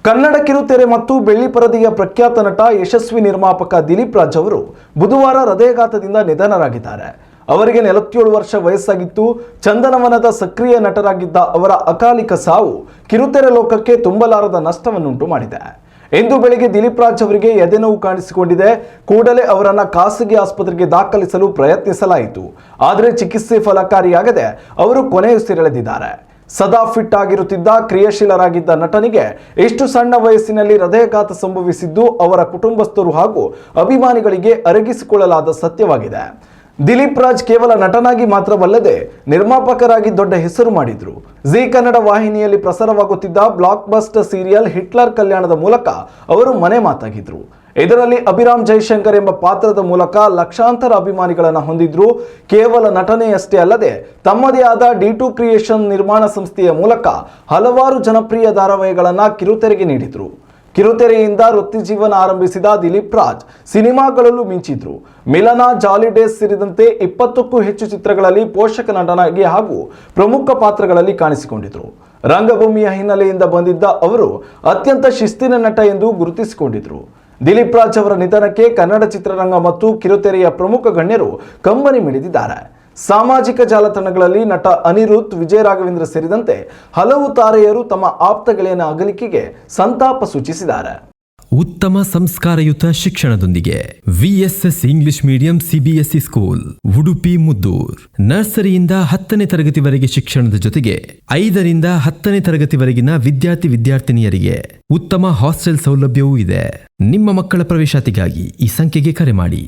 ಕನ್ನಡ ಕಿರುತೆರೆ ಮತ್ತು ಬೆಳ್ಳಿಪರದೆಯ ಪ್ರಖ್ಯಾತ ನಟ ಯಶಸ್ವಿ ನಿರ್ಮಾಪಕ ದಿಲೀಪ್ ರಾಜ್ ಅವರು ಬುಧವಾರ ಹೃದಯಾಘಾತದಿಂದ ನಿಧನರಾಗಿದ್ದಾರೆ. ಅವರಿಗೆ 47 ವರ್ಷ ವಯಸ್ಸಾಗಿತ್ತು. ಚಂದನವನದ ಸಕ್ರಿಯ ನಟರಾಗಿದ್ದ ಅವರ ಅಕಾಲಿಕ ಸಾವು ಕಿರುತೆರೆ ಲೋಕಕ್ಕೆ ತುಂಬಲಾರದ ನಷ್ಟವನ್ನುಂಟು ಮಾಡಿದೆ. ಇಂದು ಬೆಳಿಗ್ಗೆ ದಿಲೀಪ್ ರಾಜ್ ಅವರಿಗೆ ಎದೆನೋವು ಕಾಣಿಸಿಕೊಂಡಿದೆ. ಕೂಡಲೇ ಅವರನ್ನು ಖಾಸಗಿ ಆಸ್ಪತ್ರೆಗೆ ದಾಖಲಿಸಲು ಪ್ರಯತ್ನಿಸಲಾಯಿತು. ಆದರೆ ಚಿಕಿತ್ಸೆ ಫಲಕಾರಿಯಾಗದೆ ಅವರು ಕೊನೆಯುಸಿರೆಳೆದಿದ್ದಾರೆ. ಸದಾ ಫಿಟ್ ಆಗಿರುತ್ತಿದ್ದ ಕ್ರಿಯಾಶೀಲರಾಗಿದ್ದ ನಟನಿಗೆ ಇಷ್ಟು ಸಣ್ಣ ವಯಸ್ಸಿನಲ್ಲಿ ಹೃದಯಾಘಾತ ಸಂಭವಿಸಿದ್ದು ಅವರ ಕುಟುಂಬಸ್ಥರು ಹಾಗೂ ಅಭಿಮಾನಿಗಳಿಗೆ ಅರಗಿಸಿಕೊಳ್ಳಲಾದ ಸತ್ಯವಾಗಿದೆ. ದಿಲೀಪ್ ರಾಜ್ ಕೇವಲ ನಟನಾಗಿ ಮಾತ್ರವಲ್ಲದೆ ನಿರ್ಮಾಪಕರಾಗಿ ದೊಡ್ಡ ಹೆಸರು ಮಾಡಿದ್ರು. ಜಿ ಕನ್ನಡ ವಾಹಿನಿಯಲ್ಲಿ ಪ್ರಸಾರವಾಗುತ್ತಿದ್ದ ಬ್ಲಾಕ್ ಬಸ್ಟರ್ ಸೀರಿಯಲ್ ಹಿಟ್ಲರ್ ಕಲ್ಯಾಣದ ಮೂಲಕ ಅವರು ಮನೆ ಮಾತಾಗಿದ್ರು. ಇದರಲ್ಲಿ ಅಭಿರಾಮ್ ಜೈಶಂಕರ್ ಎಂಬ ಪಾತ್ರದ ಮೂಲಕ ಲಕ್ಷಾಂತರ ಅಭಿಮಾನಿಗಳನ್ನು ಹೊಂದಿದ್ರು. ಕೇವಲ ನಟನೆಯಷ್ಟೇ ಅಲ್ಲದೆ ತಮ್ಮದೇ ಆದ D2 ಕ್ರಿಯೇಷನ್ ನಿರ್ಮಾಣ ಸಂಸ್ಥೆಯ ಮೂಲಕ ಹಲವಾರು ಜನಪ್ರಿಯ ಧಾರಾವಾಹಿಗಳನ್ನು ಕಿರುತೆರೆಗೆ ನೀಡಿದ್ರು. ಕಿರುತೆರೆಯಿಂದ ವೃತ್ತಿ ಜೀವನ ಆರಂಭಿಸಿದ ದಿಲೀಪ್ ರಾಜ್ ಸಿನಿಮಾಗಳಲ್ಲೂ ಮಿಂಚಿದ್ರು. ಮಿಲನ, ಜಾಲಿ ಡೇಸ್ ಸೇರಿದಂತೆ 20ಕ್ಕೂ ಹೆಚ್ಚು ಚಿತ್ರಗಳಲ್ಲಿ ಪೋಷಕ ನಟನಾಗಿ ಹಾಗೂ ಪ್ರಮುಖ ಪಾತ್ರಗಳಲ್ಲಿ ಕಾಣಿಸಿಕೊಂಡಿದ್ರು. ರಂಗಭೂಮಿಯ ಹಿನ್ನೆಲೆಯಿಂದ ಬಂದಿದ್ದ ಅವರು ಅತ್ಯಂತ ಶಿಸ್ತಿನ ನಟ ಎಂದು ಗುರುತಿಸಿಕೊಂಡಿದ್ರು. ದಿಲೀಪ್ ರಾಜ್ ಅವರ ನಿಧನಕ್ಕೆ ಕನ್ನಡ ಚಿತ್ರರಂಗ ಮತ್ತು ಕಿರುತೆರೆಯ ಪ್ರಮುಖ ಗಣ್ಯರು ಕಂಬನಿ ಮಿಡಿದಿದ್ದಾರೆ. ಸಾಮಾಜಿಕ ಜಾಲತಾಣಗಳಲ್ಲಿ ನಟ ಅನಿರುದ್ಧ್, ವಿಜಯ ರಾಘವೇಂದ್ರ ಸೇರಿದಂತೆ ಹಲವು ತಾರೆಯರು ತಮ್ಮ ಆಪ್ತ ಗೆಳೆಯನ ಅಗಲಿಕೆಗೆ ಸಂತಾಪ ಸೂಚಿಸಿದ್ದಾರೆ. ಉತ್ತಮ ಸಂಸ್ಕಾರಯುತ ಶಿಕ್ಷಣದೊಂದಿಗೆ VSS English medium CBSE school, Udupi Muddur. ನರ್ಸರಿಯಿಂದ 10ನೇ ತರಗತಿವರೆಗೆ ಶಿಕ್ಷಣದ ಜೊತೆಗೆ 5ರಿಂದ 10ನೇ ತರಗತಿವರೆಗಿನ ವಿದ್ಯಾರ್ಥಿನಿಯರಿಗೆ ಉತ್ತಮ ಹಾಸ್ಟೆಲ್ ಸೌಲಭ್ಯವೂ ಇದೆ. ನಿಮ್ಮ ಮಕ್ಕಳ ಪ್ರವೇಶಾತಿಗಾಗಿ ಈ ಸಂಖ್ಯೆಗೆ ಕರೆ ಮಾಡಿ.